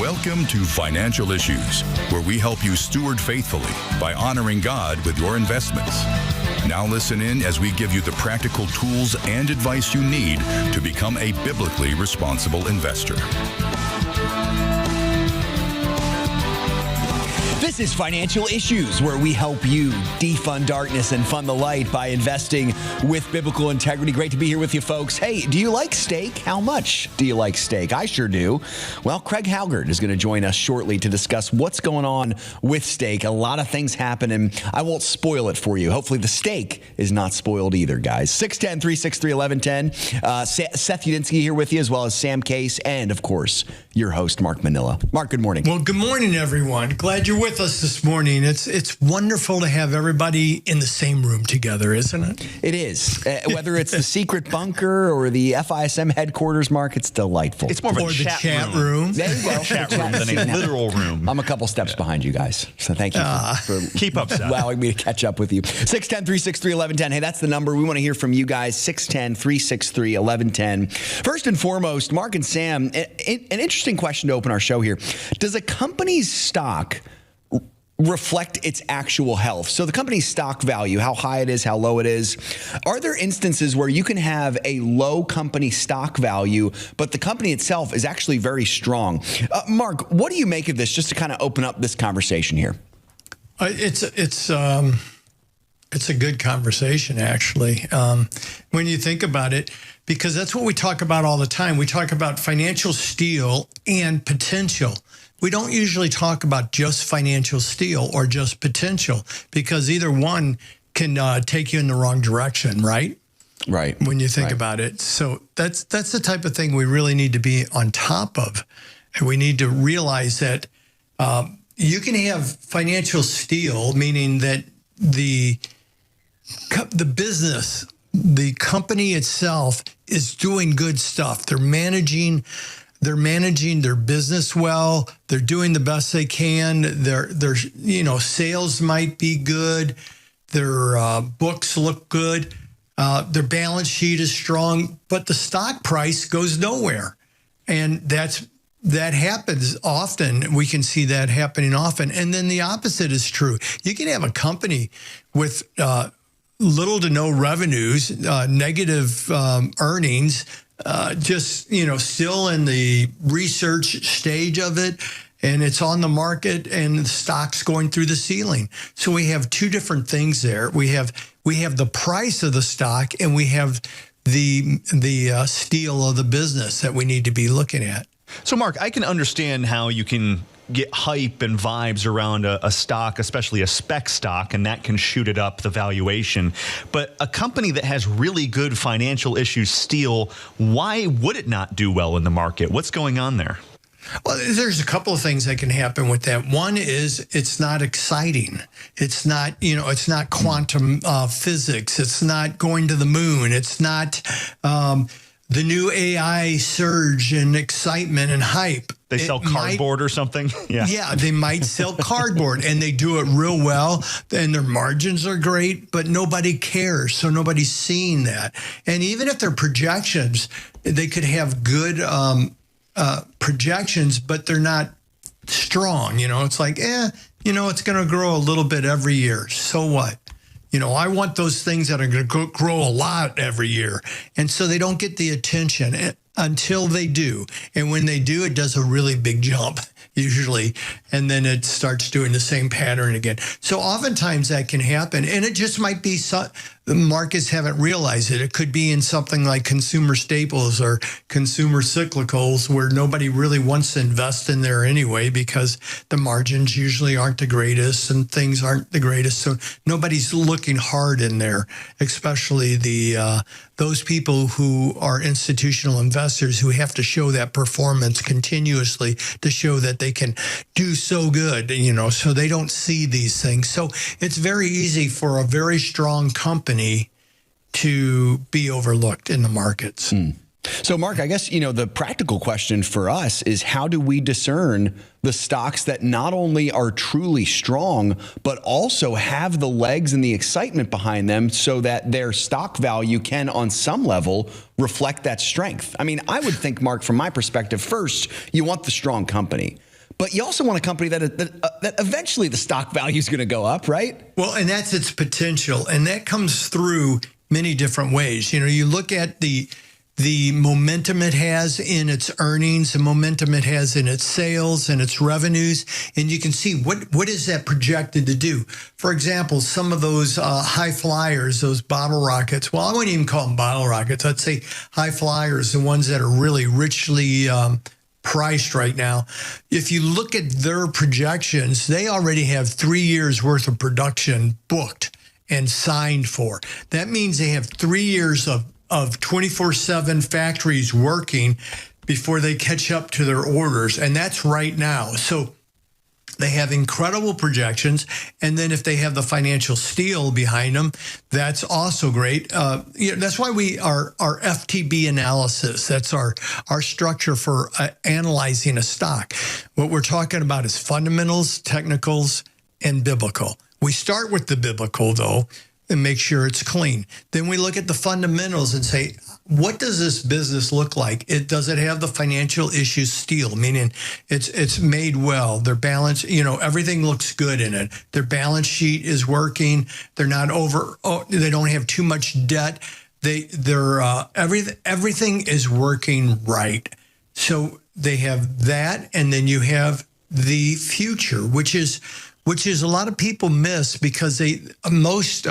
Welcome to Financial Issues, where we help you steward faithfully by honoring God with your investments. Now listen in as we give you the practical tools and advice you need to become a biblically responsible investor. This is Financial Issues, where we help you defund darkness and fund the light by investing with biblical integrity. Great to be here with you, folks. Hey, do you like steak? How much do you like steak? I sure do. Well, Craig Haugaard is going to join us shortly to discuss what's going on with steak. A lot of things happen, and I won't spoil it for you. Hopefully the steak is not spoiled either, guys. 610-363-1110. Seth Udinski here with you, as well as Sam Case, and, of course, your host, Mark Manila. Mark, good morning. Well, good morning, everyone. Glad you're with us this morning. It's wonderful to have everybody in the same room together, isn't it? It is. Whether it's the secret bunker or the FISM headquarters, Mark, it's delightful. It's more of a chat room. There you go. Chat room than a literal room. I'm a couple steps behind you guys, so thank you for keep up, Seth. allowing me to catch up with you. 610-363-1110. Hey, that's the number. We want to hear from you guys. 610-363-1110. First and foremost, Mark and Sam, an interesting question to open our show here. Does a company's stock reflect its actual health? So the company's stock value, how high it is, how low it is. Are there instances where you can have a low company stock value, but the company itself is actually very strong? Mark, what do you make of this, just to kind of open up this conversation here? It's a good conversation, actually, when you think about it, because that's what we talk about all the time. We talk about financial steel and potential. We don't usually talk about just financial steel or just potential, because either one can take you in the wrong direction, right? Right. When you think about it. So that's the type of thing we really need to be on top of. And we need to realize that you can have financial steel, meaning that the business, the company itself is doing good stuff. They're managing their business well. They're doing the best they can. Their sales might be good. Their books look good. Their balance sheet is strong, but the stock price goes nowhere. And that happens often. We can see that happening often. And then the opposite is true. You can have a company with little to no revenues, negative earnings, still in the research stage of it, and it's on the market, and the stock's going through the ceiling. So we have two different things there. We have the price of the stock, and we have the steel of the business that we need to be looking at. So, Mark, I can understand how you can get hype and vibes around a stock, especially a spec stock, and that can shoot it up, the valuation. But a company that has really good financial issues steel, why would it not do well in the market? What's going on there? Well, there's a couple of things that can happen with that. One is it's not exciting. It's not, it's not quantum physics. It's not going to the moon. It's not the new AI surge and excitement and hype. They sell cardboard or something? Yeah, they might sell cardboard, and they do it real well, and their margins are great, but nobody cares, so nobody's seeing that. And even if they're projections, they could have good projections, but they're not strong. It's like, it's going to grow a little bit every year. So what? I want those things that are going to grow a lot every year. And so they don't get the attention until they do. And when they do, it does a really big jump, usually. And then it starts doing the same pattern again. So oftentimes that can happen. And it just might be the markets haven't realized it. It could be in something like consumer staples or consumer cyclicals, where nobody really wants to invest in there anyway, because the margins usually aren't the greatest and things aren't the greatest. So nobody's looking hard in there, especially those people who are institutional investors who have to show that performance continuously to show that they can do so good, so they don't see these things. So it's very easy for a very strong company to be overlooked in the markets. So, Mark, I guess, the practical question for us is, how do we discern the stocks that not only are truly strong, but also have the legs and the excitement behind them so that their stock value can, on some level, reflect that strength? I mean, I would think, Mark, from my perspective, first, you want the strong company. but you also want a company that eventually the stock value is going to go up, right? Well, and that's its potential. And that comes through many different ways. You know, you look at the momentum it has in its earnings, the momentum it has in its sales and its revenues, and you can see what is that projected to do. For example, some of those high flyers, those bottle rockets, well, I wouldn't even call them bottle rockets. I'd say high flyers, the ones that are really richly priced right now. If you look at their projections, they already have 3 years worth of production booked and signed for. That means they have 3 years of 24/7 factories working before they catch up to their orders. And that's right now. So they have incredible projections. And then if they have the financial steel behind them, that's also great. That's why our FTB analysis, that's our structure for analyzing a stock. What we're talking about is fundamentals, technicals, and biblical. We start with the biblical, though, and make sure it's clean. Then we look at the fundamentals and say, what does this business look like? Does it have the financial issues steel, meaning it's made well, their balance, everything looks good in it. Their balance sheet is working. They're not they don't have too much debt. Everything is working right. So they have that, and then you have the future, which is a lot of people miss because most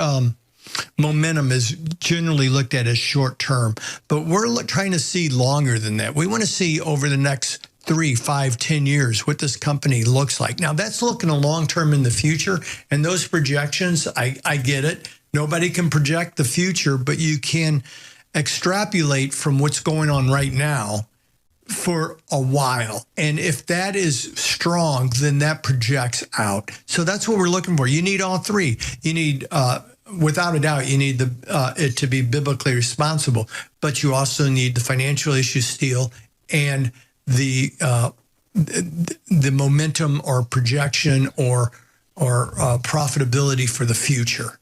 momentum is generally looked at as short term, but we're trying to see longer than that. We want to see over the next 3, 5, 10 years what this company looks like. Now that's looking a long term in the future, and those projections, I get it. Nobody can project the future, but you can extrapolate from what's going on right now for a while. And if that is strong, then that projects out. So that's what we're looking for. You need all three. You need, without a doubt, you need it to be biblically responsible, but you also need the financial issue steel and the momentum or projection or profitability for the future.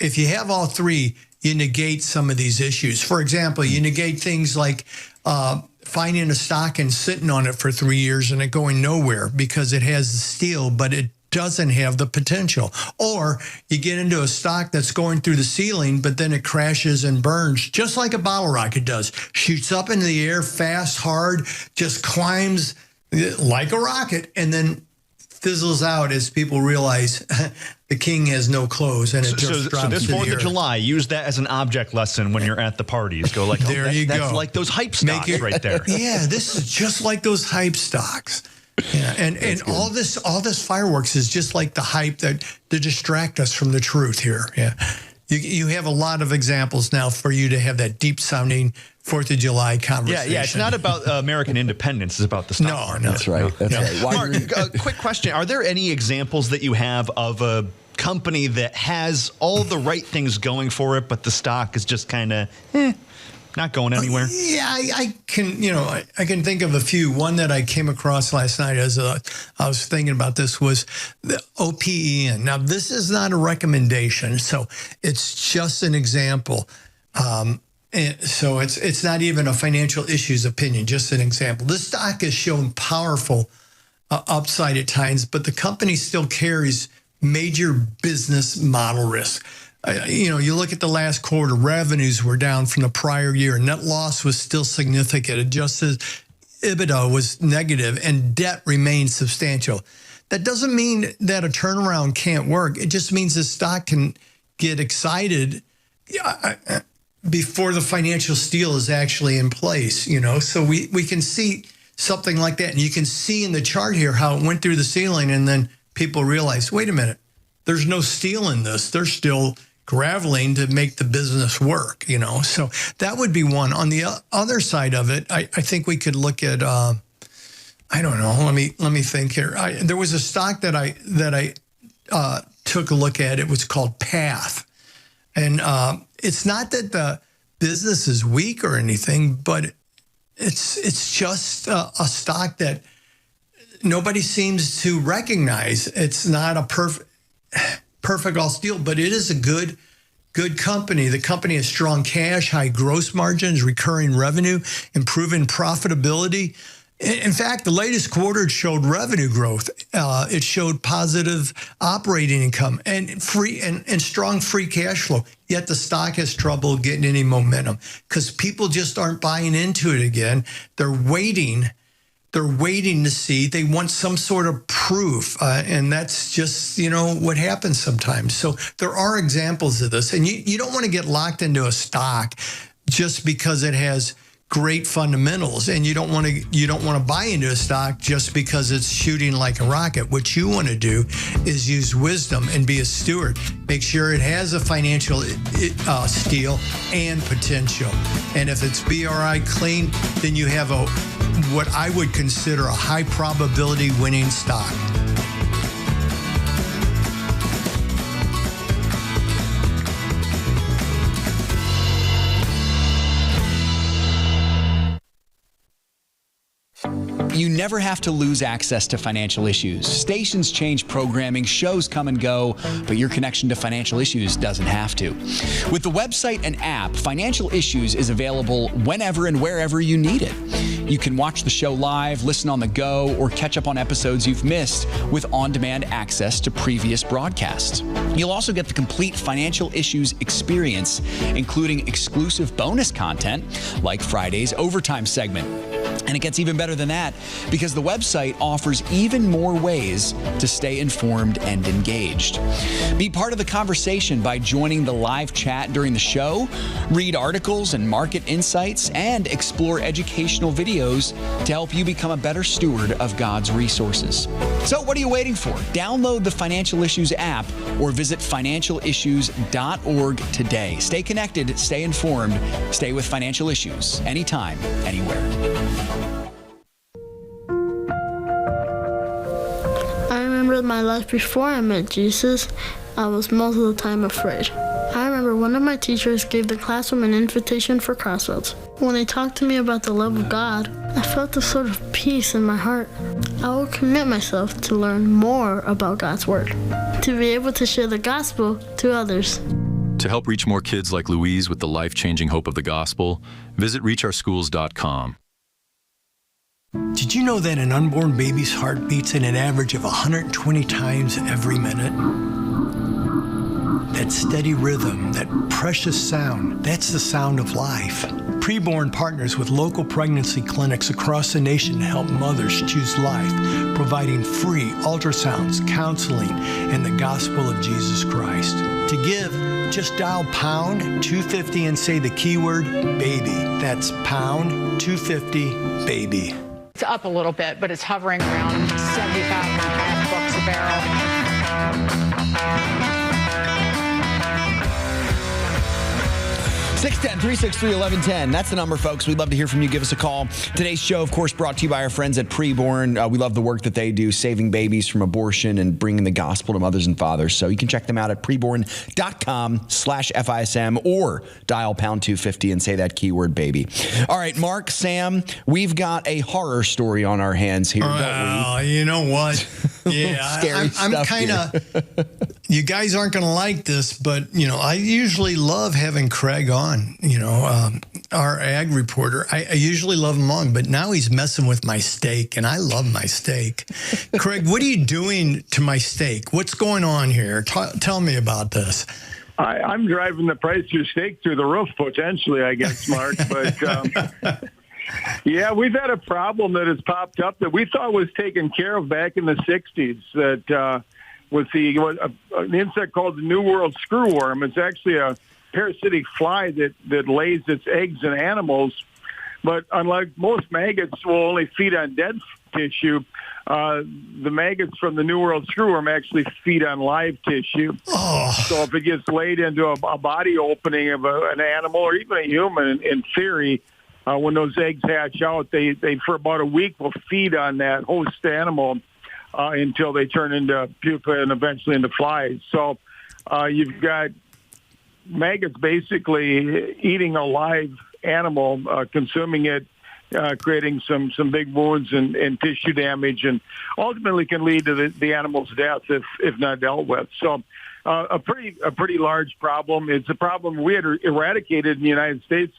If you have all three, you negate some of these issues. For example, you negate things like finding a stock and sitting on it for 3 years and it going nowhere because it has the steel, but it doesn't have the potential. Or you get into a stock that's going through the ceiling, but then it crashes and burns just like a bottle rocket does. Shoots up into the air fast, hard, just climbs like a rocket, and then fizzles out as people realize the king has no clothes, and it just drops. So this 4th of July, use that as an object lesson when you're at the parties. Go like, there you go. That's like those hype stocks right there. Yeah, this is just like those hype stocks. Yeah, and all this fireworks is just like the hype that to distract us from the truth here. Yeah, you have a lot of examples now for you to have that deep sounding 4th of July conversation. Yeah, it's not about American independence. It's about the stock market. No, that's right. That's right. Mark, quick question. Are there any examples that you have of a company that has all the right things going for it, but the stock is just kind of not going anywhere? Yeah, I can think of a few. One that I came across last night as I was thinking about this was the OPEN. Now, this is not a recommendation, so it's just an example. So it's not even a financial issues opinion, just an example. This stock has shown powerful upside at times, but the company still carries major business model risk. You look at the last quarter, revenues were down from the prior year. Net loss was still significant. Adjusted EBITDA was negative, and debt remains substantial. That doesn't mean that a turnaround can't work. It just means the stock can get excited before the financial steel is actually in place, So we can see something like that. And you can see in the chart here how it went through the ceiling, and then people realized, wait a minute, there's no steel in this. There's still graveling to make the business work, So that would be one. On the other side of it, I think we could look at, I don't know, let me think here. There was a stock that I took a look at. It was called Path. And it's not that the business is weak or anything, but it's just a stock that nobody seems to recognize. It's not a perfect all steel, but it is a good company. The company has strong cash, high gross margins, recurring revenue, improving profitability, In fact, the latest quarter showed revenue growth. It showed positive operating income and strong free cash flow. Yet the stock has trouble getting any momentum because people just aren't buying into it again. They're waiting. They're waiting to see. They want some sort of proof, and that's just what happens sometimes. So there are examples of this, and you don't want to get locked into a stock just because it has great fundamentals, and you don't want to buy into a stock just because it's shooting like a rocket. What you want to do is use wisdom and be a steward. Make sure it has a financial steal and potential. And if it's BRI clean, then you have what I would consider a high probability winning stock. You never have to lose access to financial issues. Stations change programming, shows come and go, but your connection to financial issues doesn't have to. With the website and app, Financial Issues is available whenever and wherever you need it. You can watch the show live, listen on the go, or catch up on episodes you've missed with on-demand access to previous broadcasts. You'll also get the complete Financial Issues experience, including exclusive bonus content like Friday's Overtime segment. And it gets even better than that because the website offers even more ways to stay informed and engaged. Be part of the conversation by joining the live chat during the show, read articles and market insights, and explore educational videos to help you become a better steward of God's resources. So what are you waiting for? Download the Financial Issues app or visit financialissues.org today. Stay connected, stay informed, stay with Financial Issues anytime, anywhere. I remember my life before I met Jesus. I was most of the time afraid. I remember one of my teachers gave the classroom an invitation for Crossroads. When they talked to me about the love of God, I felt a sort of peace in my heart. I will commit myself to learn more about God's Word, to be able to share the gospel to others. To help reach more kids like Louise with the life-changing hope of the gospel, visit reachOurSchools.com. Did you know that an unborn baby's heart beats at an average of 120 times every minute? That steady rhythm, that precious sound, that's the sound of life. Preborn partners with local pregnancy clinics across the nation to help mothers choose life, providing free ultrasounds, counseling, and the gospel of Jesus Christ. To give, just dial pound 250 and say the keyword baby. That's pound 250 baby. It's up a little bit, but it's hovering around 75 bucks a barrel. 610-363-1110. That's the number, folks. We'd love to hear from you. Give us a call. Today's show, of course, brought to you by our friends at Preborn. We love the work that they do, saving babies from abortion and bringing the gospel to mothers and fathers. So you can check them out at preborn.com/FISM or dial pound 250 and say that keyword baby. All right, Mark, Sam, we've got a horror story on our hands here, don't we? Well, you know what? Yeah, Scary I'm stuff kind of, you guys aren't going to like this, but, I usually love having Craig on, our ag reporter. I usually love him on, but now he's messing with my steak, and I love my steak. Craig, what are you doing to my steak? What's going on here? Tell me about this. I'm driving the price of your steak through the roof, potentially, I guess, Mark, but... Yeah, we've had a problem that has popped up that we thought was taken care of back in the 60s, that with an insect called the New World screwworm. It's actually a parasitic fly that lays its eggs in animals. But unlike most maggots will only feed on dead tissue, the maggots from the New World screwworm actually feed on live tissue. Oh. So if it gets laid into a body opening of an animal or even a human, in theory, when those eggs hatch out, they for about a week will feed on that host animal until they turn into pupa and eventually into flies. So you've got maggots basically eating a live animal, consuming it, creating some big wounds and tissue damage, and ultimately can lead to the animal's death if not dealt with. So a pretty large problem. It's a problem we had eradicated in the United States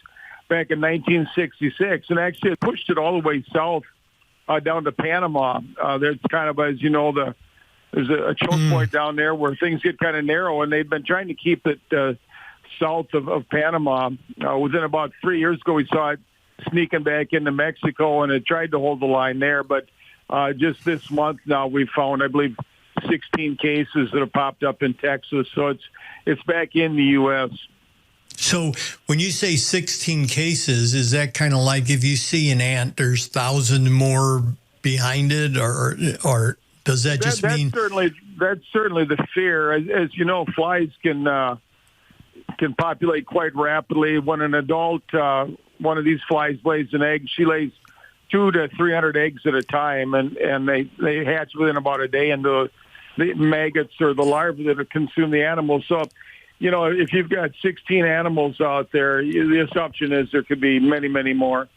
back in 1966, and actually it pushed it all the way south down to Panama. There's kind of, as you know, there's a choke point down there where things get kind of narrow, and they've been trying to keep it south of Panama. Within about 3 years ago, we saw it sneaking back into Mexico, and it tried to hold the line there. But just this month now, we've found, I believe, 16 cases that have popped up in Texas. So it's back in the U.S. So when you say 16 cases, is that kind of like if you see an ant, there's 1,000 more behind it, or does that just mean? That's certainly the fear. As you know, flies can populate quite rapidly. When an adult, one of these flies lays an egg, she lays 200 to 300 eggs at a time, and they hatch within about a day into the maggots or the larvae that consume the animals. So, you know, if you've got 16 animals out there, the assumption is there could be many, many more.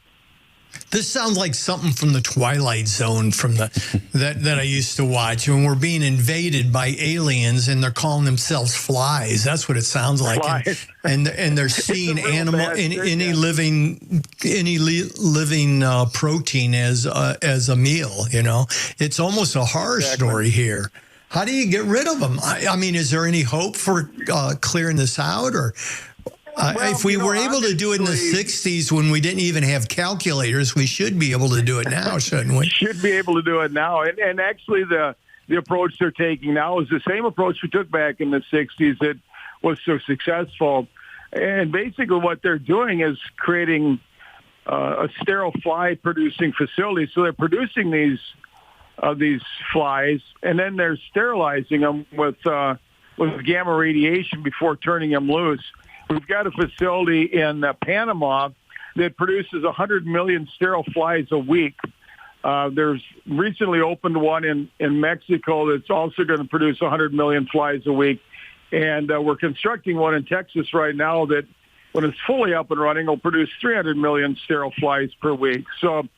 This sounds like something from the Twilight Zone from that I used to watch when we're being invaded by aliens and they're calling themselves flies. That's what it sounds like. And they're seeing any living protein as a meal. You know, it's almost a horror story here. How do you get rid of them? I mean, is there any hope for clearing this out, or? If we were able to do it in the 60s when we didn't even have calculators, we should be able to do it now, shouldn't we? Should be able to do it now. And actually the approach they're taking now is the same approach we took back in the 60s that was so successful. And basically what they're doing is creating a sterile fly producing facility. So they're producing these flies, and then they're sterilizing them with gamma radiation before turning them loose. We've got a facility in Panama that produces 100 million sterile flies a week. There's recently opened one in Mexico that's also going to produce 100 million flies a week. And we're constructing one in Texas right now that, when it's fully up and running, will produce 300 million sterile flies per week. So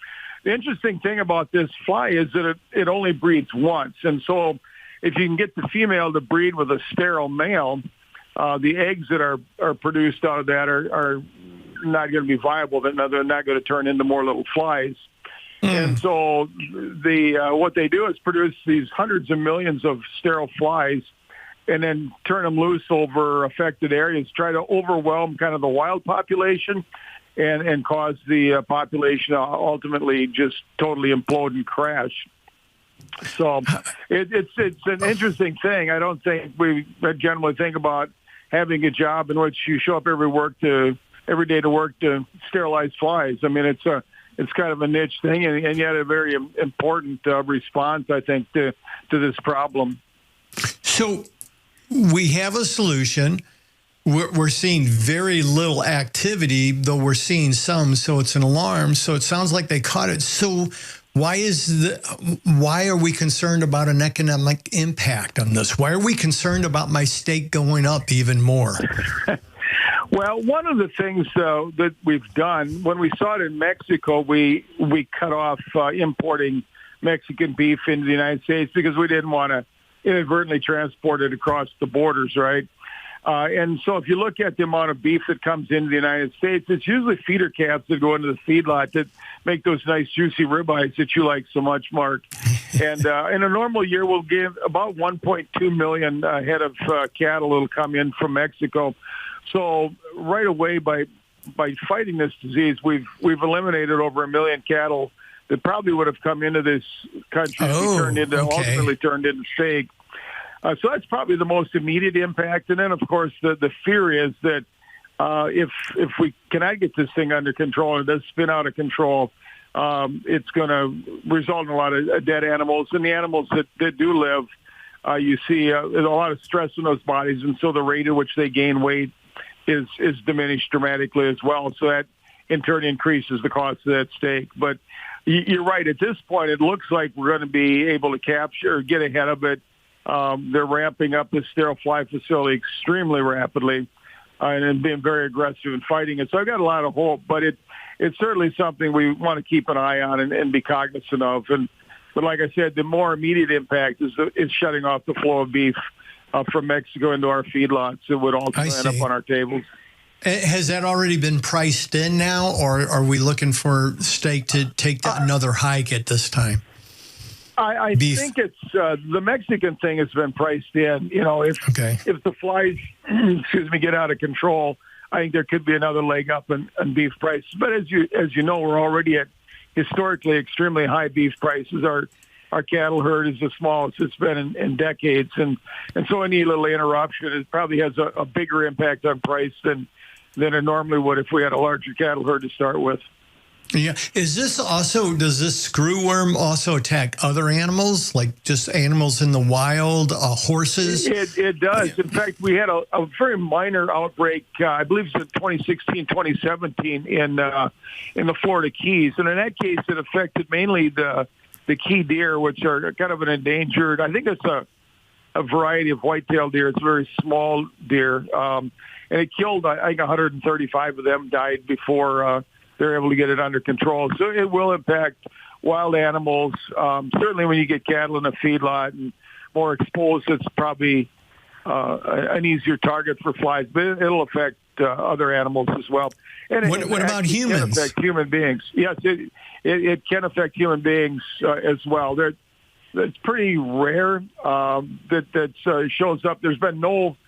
the interesting thing about this fly is that it only breeds once. And so if you can get the female to breed with a sterile male, the eggs that are produced out of that are not going to be viable. They're not going to turn into more little flies. And so what they do is produce these hundreds of millions of sterile flies and then turn them loose over affected areas, try to overwhelm kind of the wild population and cause the population to ultimately just totally implode and crash. So it's an interesting thing. I don't think we generally think about having a job in which you show up every day to work to sterilize flies. I mean, it's kind of a niche thing, and yet a very important response, I think, to this problem. So we have a solution. We're seeing very little activity, though we're seeing some, so it's an alarm. So it sounds like they caught it. So why are we concerned about an economic impact on this? Why are we concerned about my steak going up even more? Well, one of the things that we've done, when we saw it in Mexico, we cut off importing Mexican beef into the United States because we didn't want to inadvertently transport it across the borders, right? And so if you look at the amount of beef that comes into the United States, it's usually feeder calves that go into the feedlot that make those nice juicy ribeyes that you like so much, Mark. And in a normal year, we'll give about 1.2 million head of cattle that'll come in from Mexico. So right away, by fighting this disease, we've eliminated over 1 million cattle that probably would have come into this country ultimately turned into steak. So that's probably the most immediate impact. And then, of course, the fear is that if we cannot get this thing under control and it does spin out of control, it's going to result in a lot of dead animals. And the animals that do live, you see there's a lot of stress in those bodies, and so the rate at which they gain weight is diminished dramatically as well. So that, in turn, increases the cost of that steak. But you're right. At this point, it looks like we're going to be able to capture or get ahead of it. They're ramping up this sterile fly facility extremely rapidly and being very aggressive in fighting it. So I've got a lot of hope, but it's certainly something we want to keep an eye on and be cognizant of. But like I said, the more immediate impact is shutting off the flow of beef from Mexico into our feedlots. It would all end up on our tables. Has that already been priced in now, or are we looking for steak to take another hike at this time? I think it's the Mexican thing has been priced in. You know, if the flies, get out of control, I think there could be another leg up in beef prices. But as you know, we're already at historically extremely high beef prices. Our cattle herd is the smallest it's been in decades, and so any little interruption, it probably has a bigger impact on price than it normally would if we had a larger cattle herd to start with. Yeah. Does this screwworm also attack other animals, like just animals in the wild, horses? It does. In fact, we had a very minor outbreak, I believe it's in 2016, 2017 in the Florida Keys. And in that case, it affected mainly the key deer, which are kind of an endangered, I think it's a variety of white-tailed deer. It's a very small deer. And it killed, I think 135 of them died before they're able to get it under control. So it will impact wild animals. Certainly when you get cattle in a feedlot and more exposed, it's probably an easier target for flies, but it'll affect other animals as well. And what about humans? It can affect human beings. Yes, it can affect human beings as well. It's pretty rare that shows up. There's been no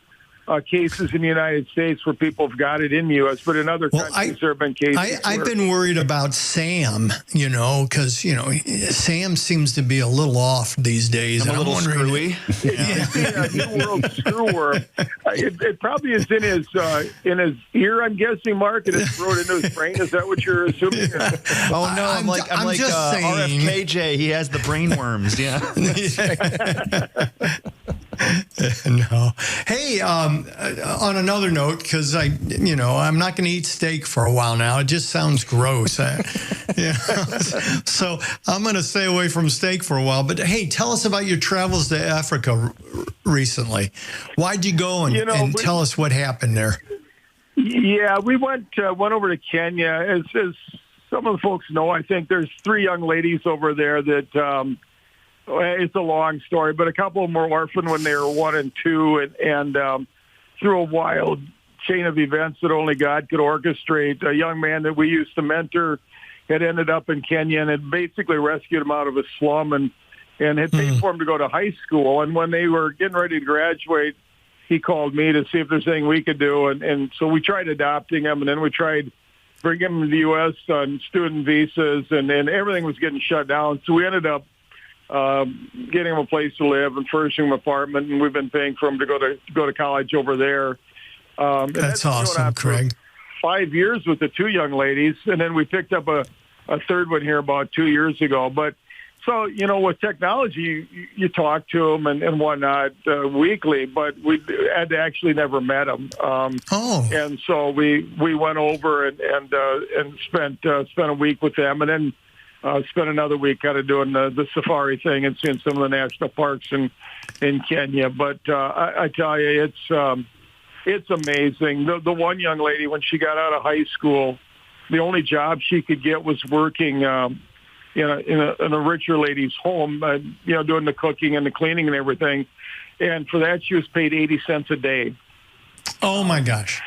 cases in the United States where people have got it in the U.S., but in other countries there have been cases. I've been worried about Sam, because Sam seems to be a little off these days. I'm a little screwy. New World Screwworm. It probably is in his ear, I'm guessing, Mark, and it's thrown into his brain. Is that what you're assuming? Oh no, I'm like RFKJ. He has the brain worms. Yeah. No. Hey, on another note, because I'm not going to eat steak for a while now. It just sounds gross. So I'm going to stay away from steak for a while. But hey, tell us about your travels to Africa recently. Why'd you go and tell us what happened there? Yeah, we went over to Kenya. As some of the folks know, I think there's 3 young ladies over there that. It's a long story, but a couple of them were orphaned when they were 1 and 2, and through a wild chain of events that only God could orchestrate, a young man that we used to mentor had ended up in Kenya and had basically rescued him out of a slum and had paid for him to go to high school. And when they were getting ready to graduate, he called me to see if there's anything we could do. And so we tried adopting him, and then we tried bringing him to the U.S. on student visas, and everything was getting shut down. So we ended up getting him a place to live and furnishing him an apartment, and we've been paying for him to go to college over there. That's awesome, Craig. 5 years with the 2 young ladies, and then we picked up a third one here about 2 years ago. But so with technology, you talk to them and whatnot weekly, but we had actually never met them. And so we went over and spent a week with them, and then. Spent another week kind of doing the safari thing and seeing some of the national parks in Kenya. But I tell you, it's amazing. The one young lady, when she got out of high school, the only job she could get was working in a richer lady's home, doing the cooking and the cleaning and everything. And for that, she was paid 80 cents a day. Oh, my gosh.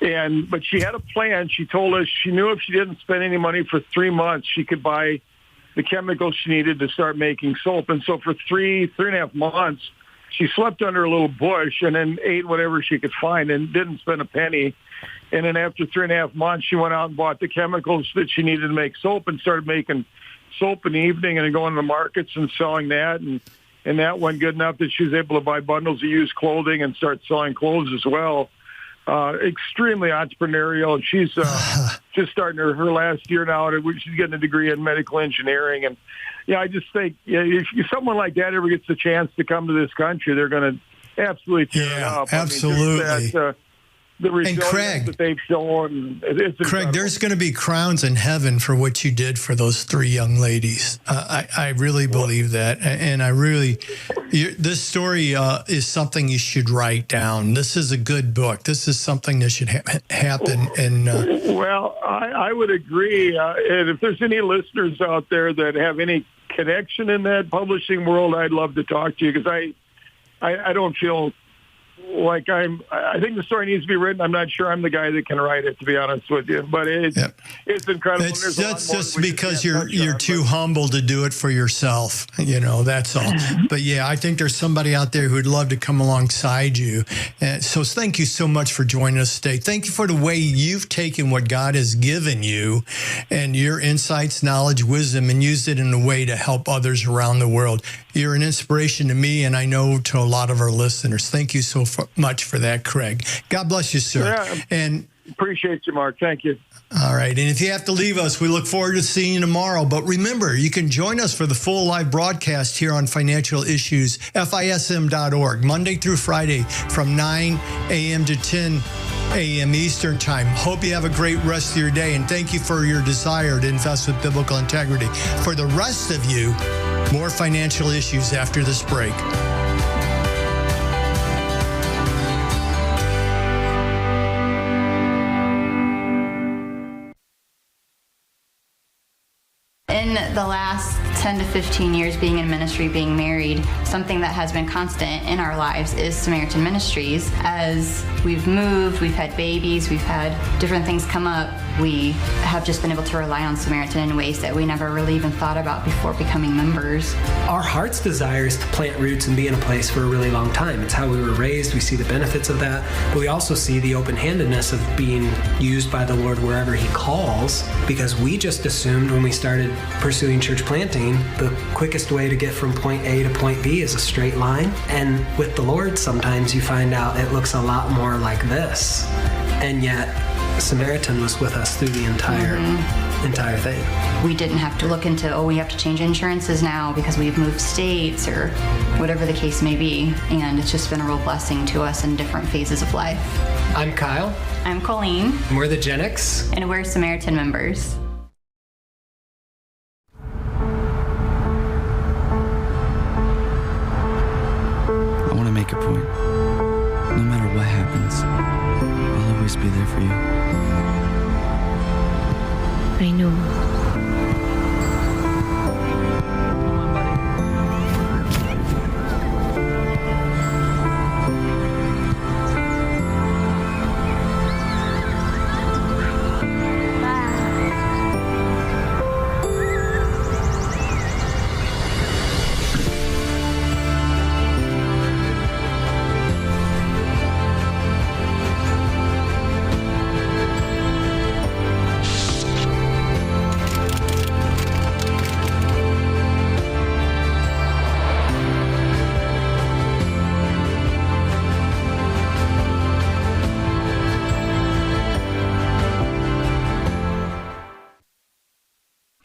But she had a plan. She told us she knew if she didn't spend any money for 3 months, she could buy the chemicals she needed to start making soap. And so for three and a half months, she slept under a little bush and then ate whatever she could find and didn't spend a penny. And then after 3.5 months, she went out and bought the chemicals that she needed to make soap and started making soap in the evening and then going to the markets and selling that. And that went good enough that she was able to buy bundles of used clothing and start selling clothes as well. Extremely entrepreneurial. She's just starting her last year now. She's getting a degree in medical engineering. And, I just think if someone like that ever gets the chance to come to this country, they're going to absolutely tear it up. Absolutely. The resilience that they've shown. Craig, there's going to be crowns in heaven for what you did for those 3 young ladies. I really believe that. And this story is something you should write down. This is a good book. This is something that should happen. Well, I would agree. And if there's any listeners out there that have any connection in that publishing world, I'd love to talk to you because I don't feel I think the story needs to be written. I'm not sure I'm the guy that can write it, to be honest with you. But it's incredible. That's just because you're too humble to do it for yourself. That's all. But yeah, I think there's somebody out there who'd love to come alongside you. So thank you so much for joining us today. Thank you for the way you've taken what God has given you and your insights, knowledge, wisdom, and used it in a way to help others around the world. You're an inspiration to me, and I know to a lot of our listeners. Thank you so much for that, Craig. God bless you, sir. Yeah, and appreciate you, Mark. Thank you. All right. And if you have to leave us, we look forward to seeing you tomorrow. But remember, you can join us for the full live broadcast here on Financial Issues, FISM.org, Monday through Friday from 9 a.m. to 10 a.m. Eastern Time. Hope you have a great rest of your day. And thank you for your desire to invest with biblical integrity. For the rest of you, more financial issues after this break. In the last 10 to 15 years being in ministry, being married, something that has been constant in our lives is Samaritan Ministries. As we've moved, we've had babies, we've had different things come up, we have just been able to rely on Samaritan in ways that we never really even thought about before becoming members. Our heart's desire is to plant roots and be in a place for a really long time. It's how we were raised. We see the benefits of that, but we also see the open-handedness of being used by the Lord wherever He calls, because we just assumed when we started pursuing church planting, the quickest way to get from point A to point B is a straight line. And with the Lord, sometimes you find out it looks a lot more like this. And yet, Samaritan was with us through the entire thing. We didn't have to look into, we have to change insurances now because we've moved states or whatever the case may be. And it's just been a real blessing to us in different phases of life. I'm Kyle. I'm Colleen. And we're the Gen X. And we're Samaritan members. I want to make a point. No matter what happens, I'll always be there for you. I know.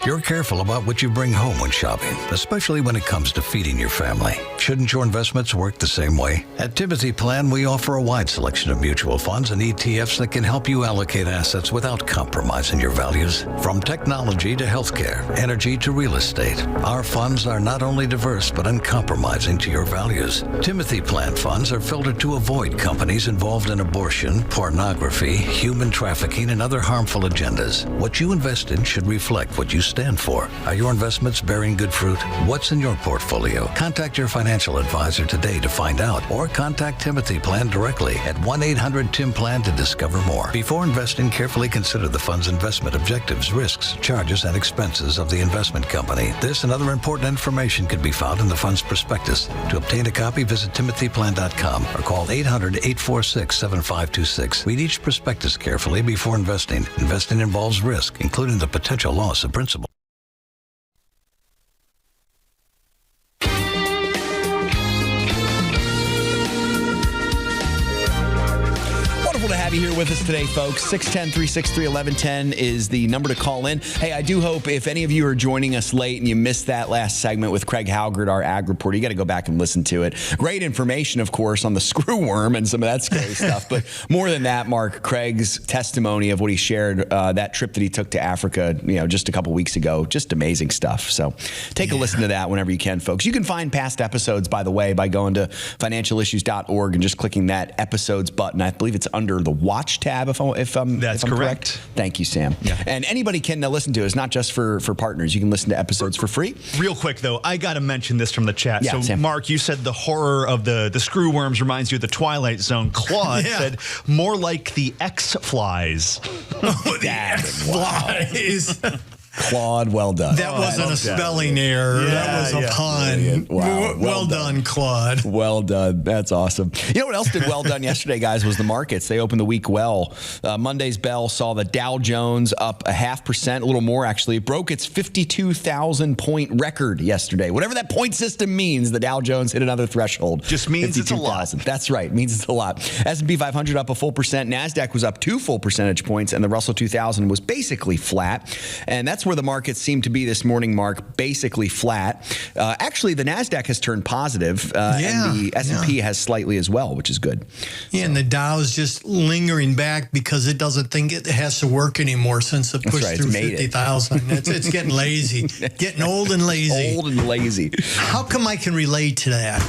You're careful about what you bring home when shopping, especially when it comes to feeding your family. Shouldn't your investments work the same way? At Timothy Plan, we offer a wide selection of mutual funds and ETFs that can help you allocate assets without compromising your values. From technology to healthcare, energy to real estate, our funds are not only diverse but uncompromising to your values. Timothy Plan funds are filtered to avoid companies involved in abortion, pornography, human trafficking, and other harmful agendas. What you invest in should reflect what you stand for. Are your investments bearing good fruit? What's in your portfolio? Contact your financial advisor today to find out, or contact Timothy Plan directly at 1-800-TIM-PLAN to discover more. Before investing, carefully consider the fund's investment objectives, risks, charges, and expenses of the investment company. This and other important information can be found in the fund's prospectus. To obtain a copy, visit timothyplan.com or call 800-846-7526. Read each prospectus carefully before investing. Investing involves risk, including the potential loss of principal. To have you here with us today, folks. 610-363-1110 is the number to call in. Hey, I do hope if any of you are joining us late and you missed that last segment with Craig Haugaard, our ag reporter, you got to go back and listen to it. Great information, of course, on the screwworm and some of that scary stuff. But more than that, Mark, Craig's testimony of what he shared, that trip that he took to Africa, just a couple weeks ago, just amazing stuff. So take a listen to that whenever you can, folks. You can find past episodes, by the way, by going to financialissues.org and just clicking that episodes button. I believe it's under the watch tab, if I'm correct. Thank you, Sam. Yeah. And anybody can listen to it. It's not just for partners. You can listen to episodes for free. Real quick, though, I got to mention this from the chat. Yeah, so, Sam. Mark, you said the horror of the screwworms reminds you of the Twilight Zone. Claude said more like the X-Flies. Flies. Claude, well done. That wasn't a spelling error. That was a pun. Wow. Well done, Claude. Well done. That's awesome. You know what else did well done yesterday, guys, was the markets. They opened the week well. Monday's bell saw the Dow Jones up 0.5%, a little more actually. It broke its 52,000-point record yesterday. Whatever that point system means, the Dow Jones hit another threshold. Just means it's a lot. That's right. Means it's a lot. S&P 500 up a full percent. NASDAQ was up 2 full percentage points, and the Russell 2000 was basically flat. And that's where the markets seem to be this morning, Mark, basically flat. Actually, the NASDAQ has turned positive, and the S&P has slightly as well, which is good. Yeah, and the Dow's just lingering back because it doesn't think it has to work anymore since it pushed through 50,000. It's getting lazy, getting old and lazy. Old and lazy. How come I can relate to that?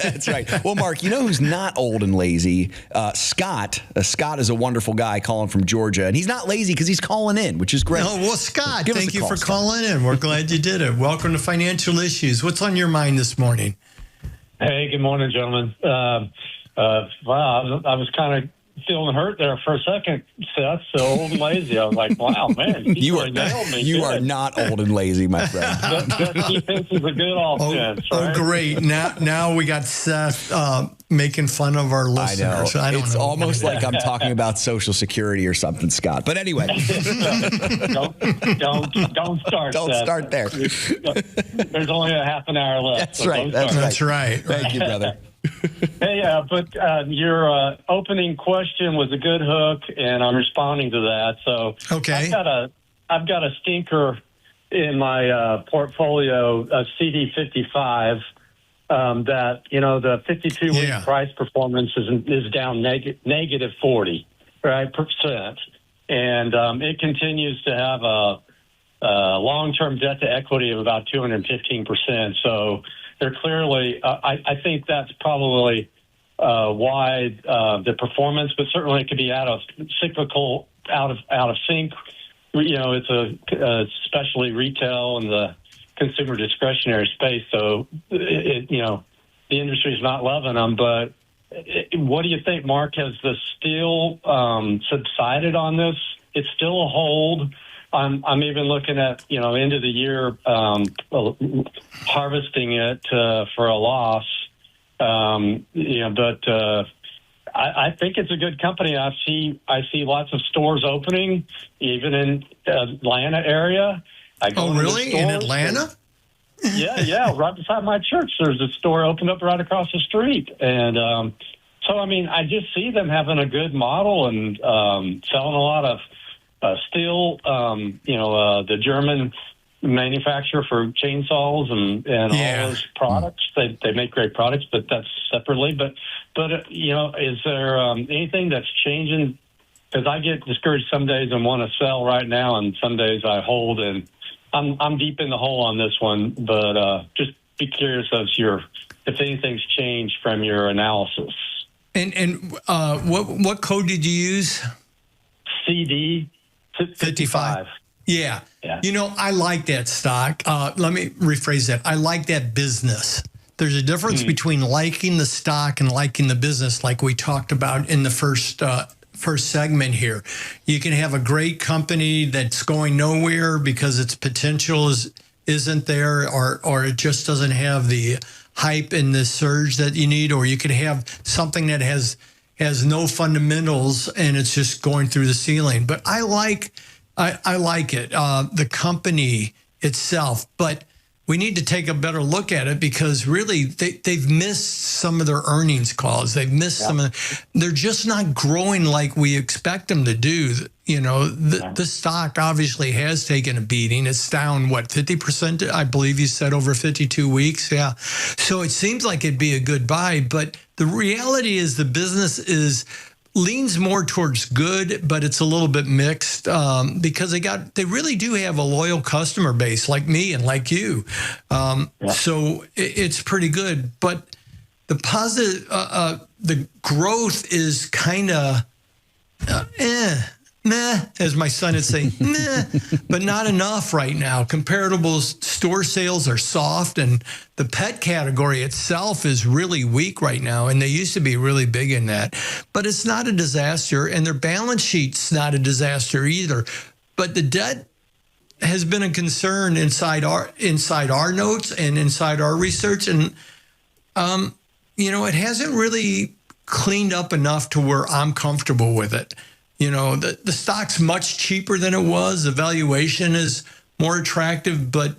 That's right. Well, Mark, you know who's not old and lazy? Scott. Scott is a wonderful guy calling from Georgia, and he's not lazy because he's calling in, which is great. Oh, well, Scott, thank you for Scott. calling in. We're glad you did it. Welcome to Financial Issues. What's on your mind this morning? Hey, good morning, gentlemen. Wow, I was kind of feeling hurt there for a second, Seth. So old and lazy. I was like, wow, man, you are not old and lazy, my friend. Defense is a good offense. Oh, great. Now we got Seth making fun of our listeners. I know. It's almost like I'm talking about Social Security or something, Scott. But anyway. Don't start, Don't Seth. start there. There's only a half an hour left. That's right. That's right. Thank you, brother. Hey, but your opening question was a good hook, and I'm responding to that. So, okay, I've got a stinker in my portfolio, a CD55, that the 52-week price performance is down negative 40% and it continues to have a long-term debt to equity of about 215%. So. They're clearly, I think that's probably why the performance, but certainly it could be out of sync. It's especially retail and the consumer discretionary space. So, the industry's not loving them. But what do you think, Mark? Has the steel subsided on this? It's still a hold. I'm even looking at, end of the year, harvesting it for a loss. But I think it's a good company. I see lots of stores opening, even in Atlanta area. Really? In Atlanta? Yeah. Right beside my church, there's a store opened up right across the street. And I just see them having a good model and selling a lot of steel, the German manufacturer for chainsaws and all those products. They make great products, but that's separately. But is there anything that's changing? Because I get discouraged some days and want to sell right now, and some days I hold, and I'm deep in the hole on this one. But just be curious if anything's changed from your analysis. And what code did you use? CD 55. Yeah. I like that stock. Let me rephrase that. I like that business. There's a difference between liking the stock and liking the business, like we talked about in the first segment here. You can have a great company that's going nowhere because its potential isn't there, or it just doesn't have the hype and the surge that you need, or you could have something that has no fundamentals and it's just going through the ceiling. But I like it, the company itself. But we need to take a better look at it because really they've missed some of their earnings calls. They've missed some of they're just not growing like we expect them to do. The stock obviously has taken a beating. It's down, 50%? I believe you said over 52 weeks. Yeah. So it seems like it'd be a good buy, but the reality is the business leans more towards good, but it's a little bit mixed because they really do have a loyal customer base like me and like you. So it's pretty good, but the positive, the growth is kind of meh, as my son would say, meh, but not enough right now. Comparable store sales are soft, and the pet category itself is really weak right now, and they used to be really big in that. But it's not a disaster, and their balance sheet's not a disaster either. But the debt has been a concern inside our notes and inside our research, and it hasn't really cleaned up enough to where I'm comfortable with it. The stock's much cheaper than it was. The valuation is more attractive, but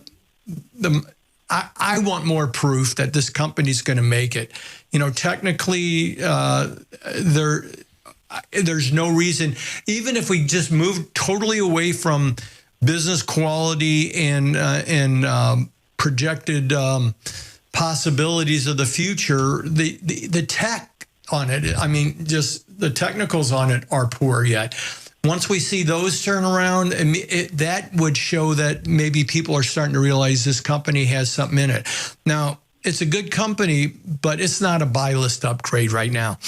I want more proof that this company's going to make it. Technically, there's no reason, even if we just move totally away from business quality and projected possibilities of the future, the tech on it, just the technicals on it are poor yet. Once we see those turn around, that would show that maybe people are starting to realize this company has something in it. Now, it's a good company, but it's not a buy list upgrade right now.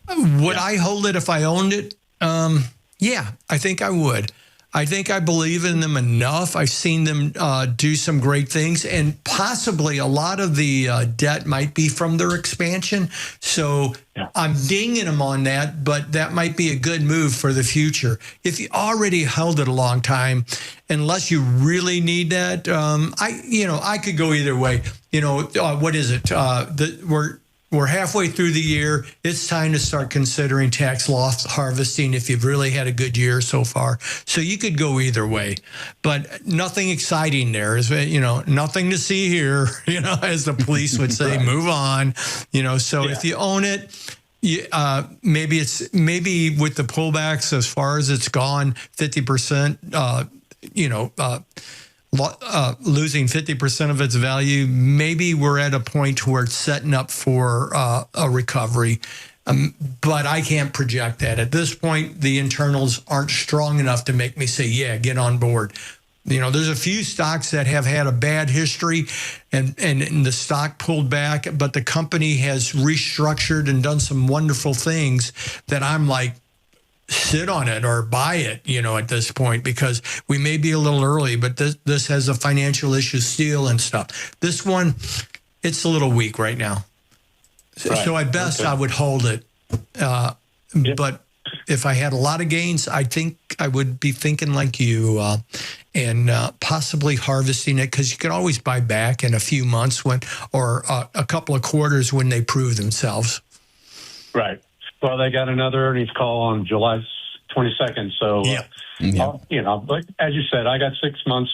Would I hold it if I owned it? Yeah, I think I would. I think I believe in them enough. I've seen them do some great things, and possibly a lot of the debt might be from their expansion. So I'm dinging them on that, but that might be a good move for the future. If you already held it a long time, unless you really need that, I could go either way. What is it? We're halfway through the year. It's time to start considering tax loss harvesting if you've really had a good year so far. So you could go either way, but nothing exciting there. Is nothing to see here. As the police would say, right. Move on. So if you own it, maybe with the pullbacks as far as it's gone, 50%. Losing 50% of its value, maybe we're at a point where it's setting up for a recovery. But I can't project that. At this point, the internals aren't strong enough to make me say, yeah, get on board. There's a few stocks that have had a bad history and the stock pulled back, but the company has restructured and done some wonderful things that I'm like, sit on it or buy it, at this point, because we may be a little early, but this has a financial issue still and stuff. This one, it's a little weak right now. Right. So at best, I would hold it. But if I had a lot of gains, I think I would be thinking like you and possibly harvesting it, because you could always buy back in a few months or a couple of quarters when they prove themselves. Right. Well, they got another earnings call on July 22nd. So, but as you said, I got 6 months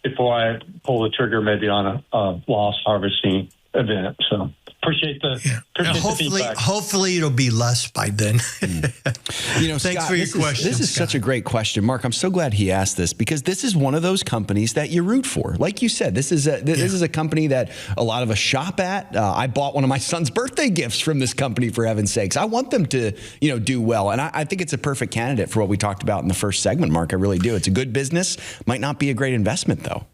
before I pull the trigger maybe on a loss harvesting event. So appreciate the feedback. Hopefully it'll be less by then. Thanks Scott, for your question. This is such a great question, Mark. I'm so glad he asked this, because this is one of those companies that you root for. Like you said, this is a company that a lot of us shop at. I bought one of my son's birthday gifts from this company, for heaven's sakes. I want them to, do well. And I think it's a perfect candidate for what we talked about in the first segment, Mark. I really do. It's a good business. Might not be a great investment, though.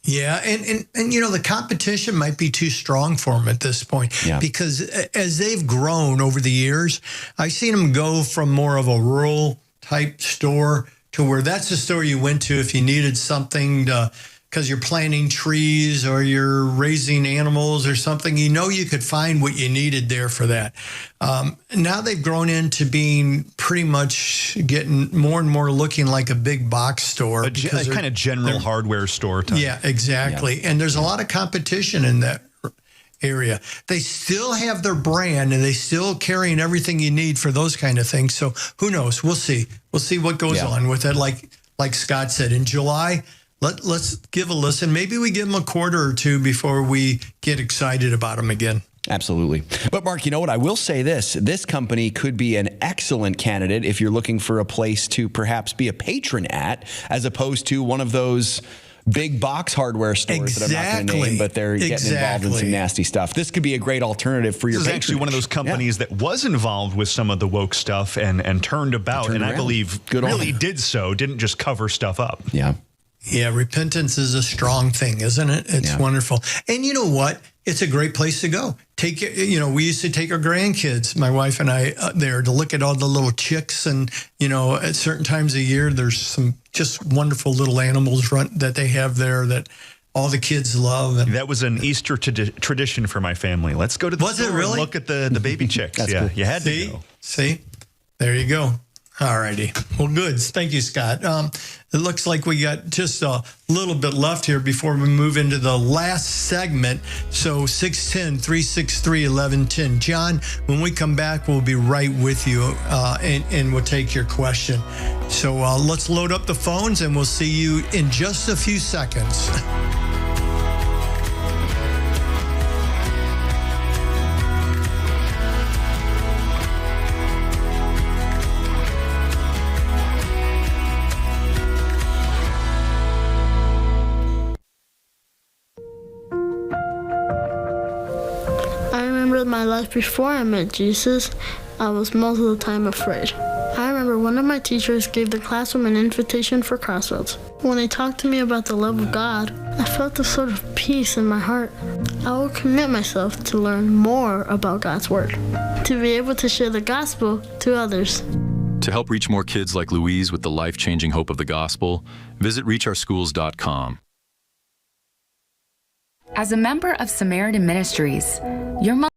Yeah, and the competition might be too strong for them at this point, because as they've grown over the years, I've seen them go from more of a rural type store to where that's the store you went to if you needed something because you're planting trees or you're raising animals or something. You could find what you needed there for that. Now they've grown into being pretty much getting more and more looking like a big box store. A kind of general hardware store type. Yeah, exactly. Yeah. And there's a lot of competition in that area. They still have their brand and they still carrying everything you need for those kind of things. So who knows? We'll see. We'll see what goes on with it. Like Scott said, in July, let's give a listen. Maybe we give them a quarter or two before we get excited about them again. Absolutely. But Mark, you know what? I will say this company could be an excellent candidate if you're looking for a place to perhaps be a patron at, as opposed to one of those big box hardware stores that I'm not going to name, but they're getting involved in some nasty stuff. This could be a great alternative for your patronage. This is actually one of those companies that was involved with some of the woke stuff and turned about, and I believe really did so, didn't just cover stuff up. Yeah. Yeah, repentance is a strong thing, isn't it? It's wonderful. And you know what? it's a great place to go. Take it, we used to take our grandkids, my wife and I, there to look at all the little chicks. And, at certain times of year, there's some just wonderful little animals that they have there that all the kids love. And that was an Easter tradition for my family. Let's go to the store and look at the baby chicks. Yeah, cool. You had to go. See? There you go. All righty. Well, good. Thank you, Scott. It looks like we got just a little bit left here before we move into the last segment. So 610-363-1110. John, when we come back, we'll be right with you, and we'll take your question. So let's load up the phones, and we'll see you in just a few seconds. My life before I met Jesus, I was most of the time afraid. I remember one of my teachers gave the classroom an invitation for Crossroads. When they talked to me about the love of God, I felt a sort of peace in my heart. I will commit myself to learn more about God's Word, to be able to share the gospel to others. To help reach more kids like Louise with the life-changing hope of the gospel, visit reachourschools.com. As a member of Samaritan Ministries, your mom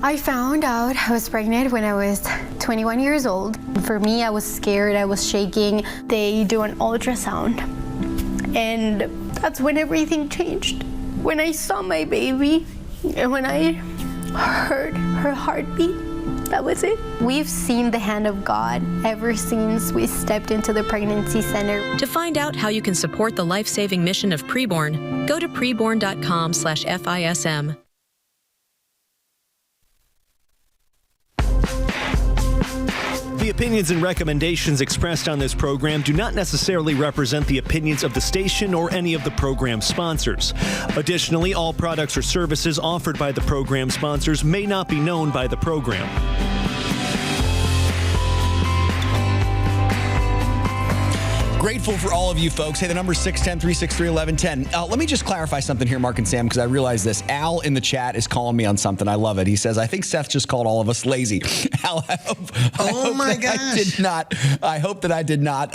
I found out I was pregnant when I was 21 years old. For me, I was scared, I was shaking. They do an ultrasound, and that's when everything changed. When I saw my baby, and when I heard her heartbeat, that was it. We've seen the hand of God ever since we stepped into the pregnancy center. To find out how you can support the life-saving mission of Preborn, go to preborn.com/FISM. The opinions and recommendations expressed on this program do not necessarily represent the opinions of the station or any of the program sponsors. Additionally, all products or services offered by the program sponsors may not be known by the program. Grateful for all of you folks. Hey, the number is 610-363-1110. Let me just clarify something here, Mark and Sam, because I realize this. Al in the chat is calling me on something. I love it. He says, I think Seth just called all of us lazy. Al, I hope that I did not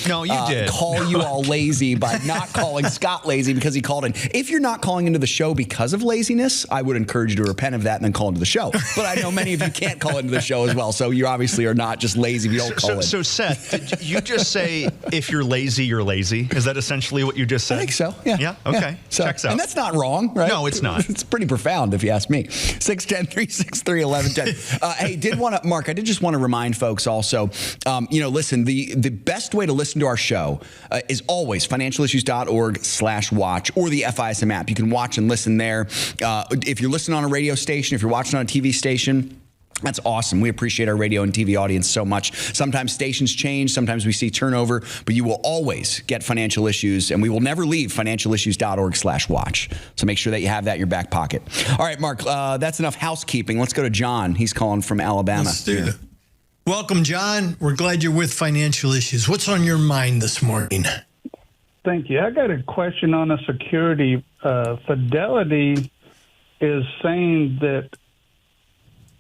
no, you did. Call you all lazy by not calling Scott lazy because he called in. If you're not calling into the show because of laziness, I would encourage you to repent of that and then call into the show. But I know many of you can't call into the show as well, so you obviously are not just lazy if you don't call in. So Seth, did you just say if you're lazy, you're lazy? Is that essentially what you just said? I think so, yeah. Yeah? Okay. Yeah. So, checks out. And that's not wrong, right? No, it's not. It's pretty profound if you ask me. 610-363-1110. Hey, Mark, I did just want to remind folks also, listen, the best way to listen to our show is always financialissues.org/watch or the FISM app. You can watch and listen there. If you're listening on a radio station, if you're watching on a TV station, that's awesome. We appreciate our radio and TV audience so much. Sometimes stations change. Sometimes we see turnover, but you will always get Financial Issues, and we will never leave financialissues.org/watch. So make sure that you have that in your back pocket. All right, Mark, that's enough housekeeping. Let's go to John. He's calling from Alabama. Let's do it. Welcome, John. We're glad you're with Financial Issues. What's on your mind this morning? Thank you. I got a question on a security. Fidelity is saying that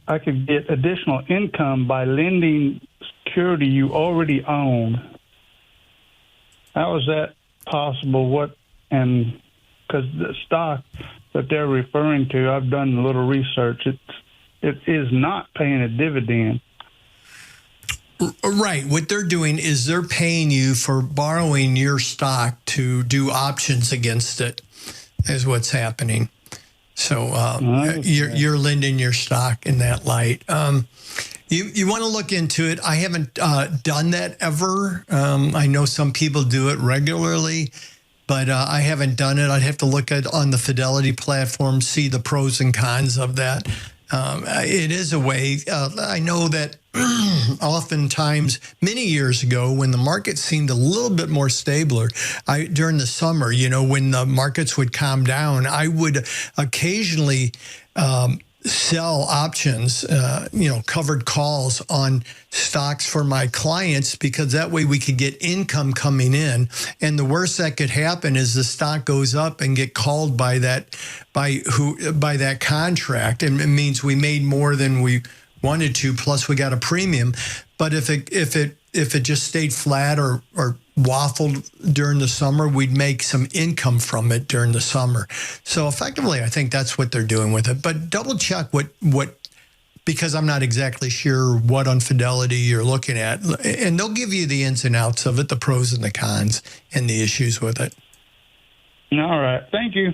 I could get additional income by lending security you already own. How is that possible? Because the stock that they're referring to, I've done a little research. it is not paying a dividend. Right. What they're doing is they're paying you for borrowing your stock to do options against it, is what's happening. So you're lending your stock in that light. You want to look into it. I haven't done that ever. I know some people do it regularly, but I haven't done it. I'd have to look at on the Fidelity platform, see the pros and cons of that. It is a way. I know that oftentimes, many years ago, when the market seemed a little bit more stabler, during the summer, when the markets would calm down, I would occasionally sell options, covered calls on stocks for my clients, because that way we could get income coming in. And the worst that could happen is the stock goes up and get called by that contract, and it means we made more than we wanted to, plus we got a premium. But if it just stayed flat or waffled during the summer, we'd make some income from it during the summer. So effectively, I think that's what they're doing with it. But double check what because I'm not exactly sure what on Fidelity you're looking at, and they'll give you the ins and outs of it, the pros and the cons, and the issues with it. All right, thank you.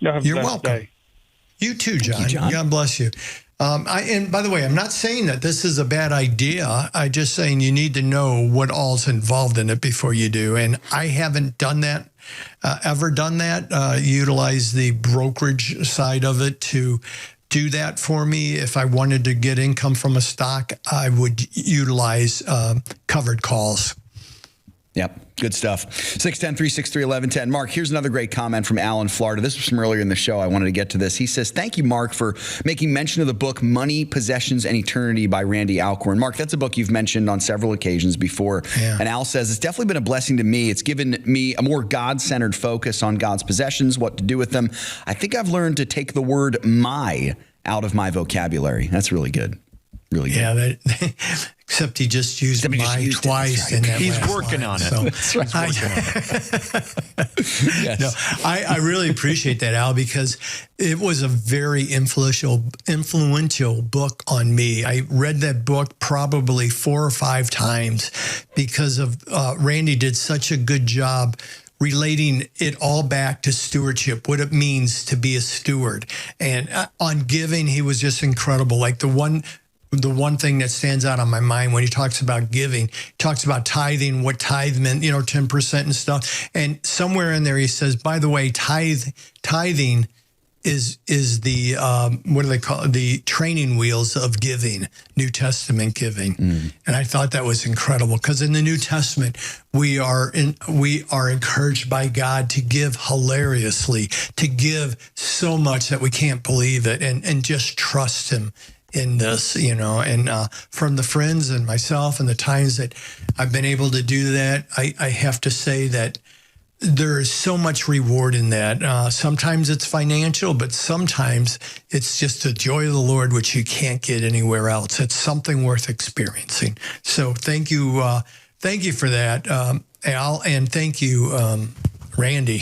You're welcome. Day. You too, John. God bless you. And by the way, I'm not saying that this is a bad idea. I'm just saying you need to know what all's involved in it before you do. And I haven't done that, utilize the brokerage side of it to do that for me. If I wanted to get income from a stock, I would utilize covered calls. Yep. Good stuff. 610-363-1110. Mark, here's another great comment from Al in Florida. This was from earlier in the show. I wanted to get to this. He says, thank you, Mark, for making mention of the book Money, Possessions, and Eternity by Randy Alcorn. Mark, that's a book you've mentioned on several occasions before. Yeah. And Al says, it's definitely been a blessing to me. It's given me a more God-centered focus on God's possessions, what to do with them. I think I've learned to take the word my out of my vocabulary. That's really good. Really good. Yeah, except he just used my twice. Right. He's working on it. So yes. No, I really appreciate that, Al, because it was a very influential book on me. I read that book probably 4 or 5 times because of Randy did such a good job relating it all back to stewardship, what it means to be a steward. And on giving, he was just incredible. Like the one thing that stands out on my mind when he talks about giving, he talks about tithing, what tithe meant, 10% and stuff. And somewhere in there he says, by the way, tithing is the, what do they call it? The training wheels of giving, New Testament giving. And I thought that was incredible, because in the New Testament, we are encouraged by God to give hilariously, to give so much that we can't believe it, and just trust him in this, and from the friends and myself and the times that I've been able to do that, I have to say that there is so much reward in that. Sometimes it's financial, but sometimes it's just the joy of the Lord, which you can't get anywhere else. It's something worth experiencing. So thank you for that, Al, and thank you, Randy,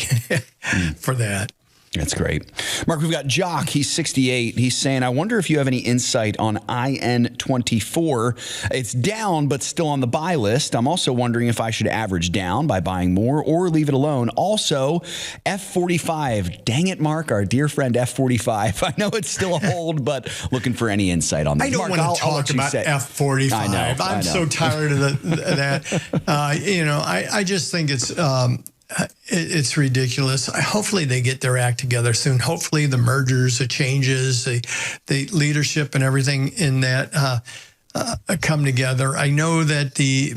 for that. That's great. Mark, we've got Jock. He's 68. He's saying, I wonder if you have any insight on IN24. It's down, but still on the buy list. I'm also wondering if I should average down by buying more or leave it alone. Also, F45. Dang it, Mark, our dear friend F45. I know it's still a hold, but looking for any insight on that. I don't want to talk about F45. I know. I'm so tired of that. I just think it's ridiculous. Hopefully they get their act together soon. Hopefully the mergers, the changes, the leadership and everything in that come together. I know that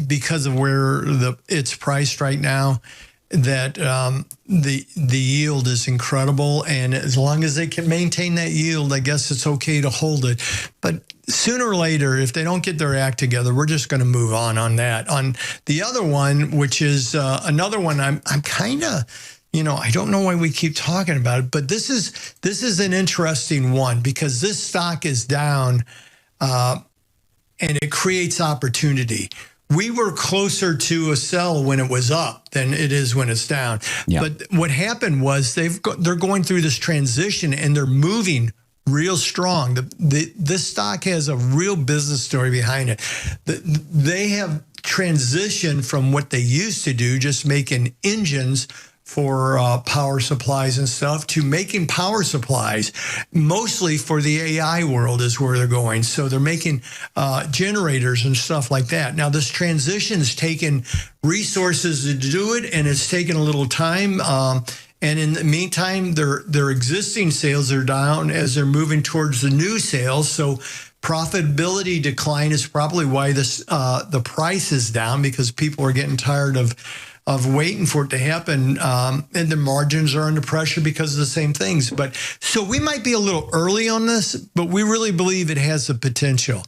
because of where it's priced right now, that the yield is incredible, and as long as they can maintain that yield, I guess it's okay to hold it. But sooner or later, if they don't get their act together, we're just going to move on that. On the other one, which is another one, I'm kind of, I don't know why we keep talking about it, but this is an interesting one, because this stock is down, and it creates opportunity. We were closer to a sell when it was up than it is when it's down. Yeah. But what happened was they're going through this transition, and they're moving real strong. This stock has a real business story behind it. They have transitioned from what they used to do, just making engines for power supplies and stuff, to making power supplies mostly for the AI world is where they're going. So they're making generators and stuff like that. Now, this transition has taken resources to do it, and it's taken a little time. And in the meantime, their existing sales are down as they're moving towards the new sales. So profitability decline is probably why the price is down, because people are getting tired of waiting for it to happen, and the margins are under pressure because of the same things. But so we might be a little early on this, but we really believe it has the potential.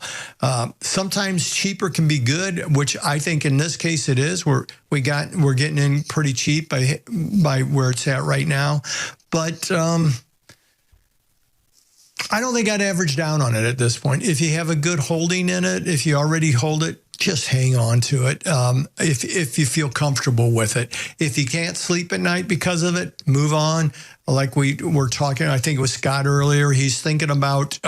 Sometimes cheaper can be good, which I think in this case it is. We're getting in pretty cheap by where it's at right now, but I don't think I'd average down on it at this point. If you have a good holding in it, if you already hold it, just hang on to it if you feel comfortable with it. If you can't sleep at night because of it, move on. Like we were talking, I think it was Scott earlier, he's thinking about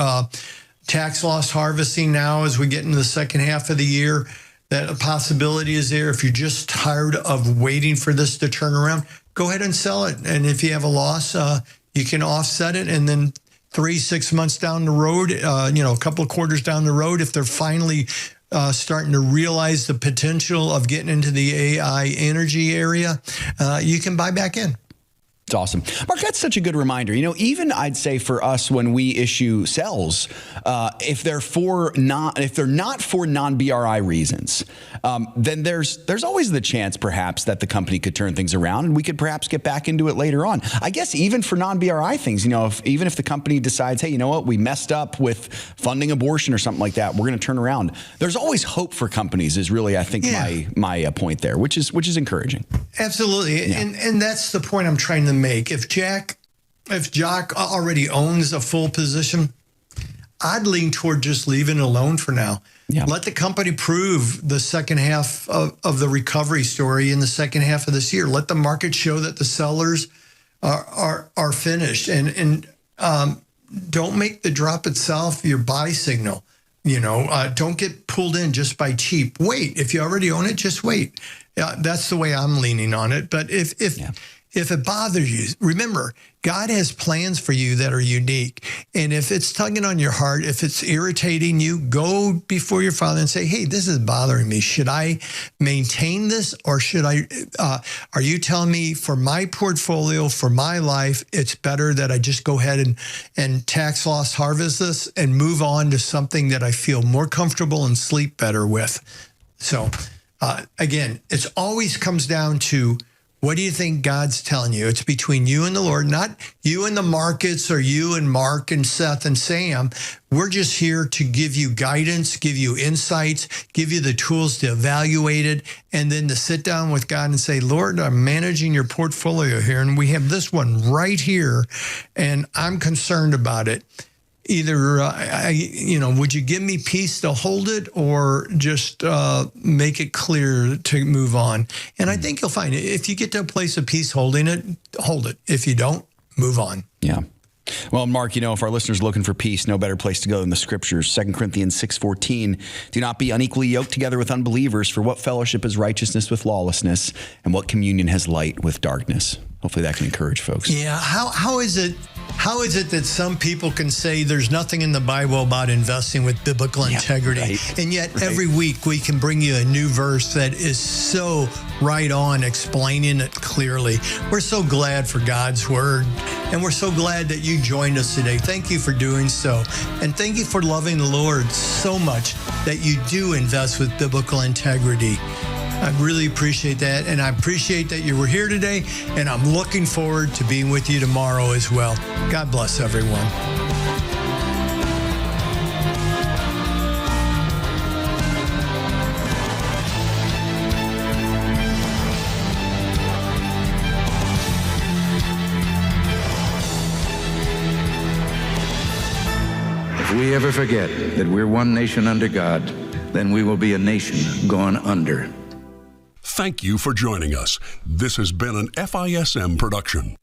tax loss harvesting now as we get into the second half of the year. That a possibility is there. If you're just tired of waiting for this to turn around, go ahead and sell it. And if you have a loss, you can offset it, and then 3-6 months down the road, a couple of quarters down the road, if they're finally starting to realize the potential of getting into the AI energy area, you can buy back in. It's awesome. Mark, that's such a good reminder. Even I'd say for us when we issue sells, if they're not for non-BRI reasons, then there's always the chance perhaps that the company could turn things around and we could perhaps get back into it later on. I guess even for non-BRI things, even if the company decides, hey, you know what, we messed up with funding abortion or something like that, we're going to turn around. There's always hope for companies is really, I think, my point there, which is encouraging. Absolutely. Yeah. And that's the point I'm trying to make. If Jock already owns a full position, I'd lean toward just leaving it alone for now. Yeah. Let the company prove the second half of the recovery story in the second half of this year. Let the market show that the sellers are finished, and don't make the drop itself your buy signal. Don't get pulled in just by cheap. Wait, if you already own it, just wait. That's the way I'm leaning on it. But if it bothers you, remember, God has plans for you that are unique. And if it's tugging on your heart, if it's irritating you, go before your Father and say, hey, this is bothering me. Should I maintain this, or are you telling me for my portfolio, for my life, it's better that I just go ahead and tax loss harvest this and move on to something that I feel more comfortable and sleep better with? So again, it always comes down to, what do you think God's telling you? It's between you and the Lord, not you and the markets or you and Mark and Seth and Sam. We're just here to give you guidance, give you insights, give you the tools to evaluate it, and then to sit down with God and say, Lord, I'm managing your portfolio here, and we have this one right here, and I'm concerned about it. Either, would you give me peace to hold it, or just make it clear to move on? And I think you'll find it. If you get to a place of peace holding it, hold it. If you don't, move on. Yeah. Well, Mark, if our listeners are looking for peace, no better place to go than the Scriptures. 2 Corinthians 6:14, do not be unequally yoked together with unbelievers, for what fellowship is righteousness with lawlessness, and what communion has light with darkness? Hopefully that can encourage folks. Yeah. How is it that some people can say there's nothing in the Bible about investing with biblical integrity, right, and yet every week we can bring you a new verse that is so right on, explaining it clearly? We're so glad for God's word, and we're so glad that you joined us today. Thank you for doing so, and thank you for loving the Lord so much that you do invest with biblical integrity. I really appreciate that, and I appreciate that you were here today, and I'm looking forward to being with you tomorrow as well. God bless everyone. If we ever forget that we're one nation under God, then we will be a nation gone under. Thank you for joining us. This has been an FISM production.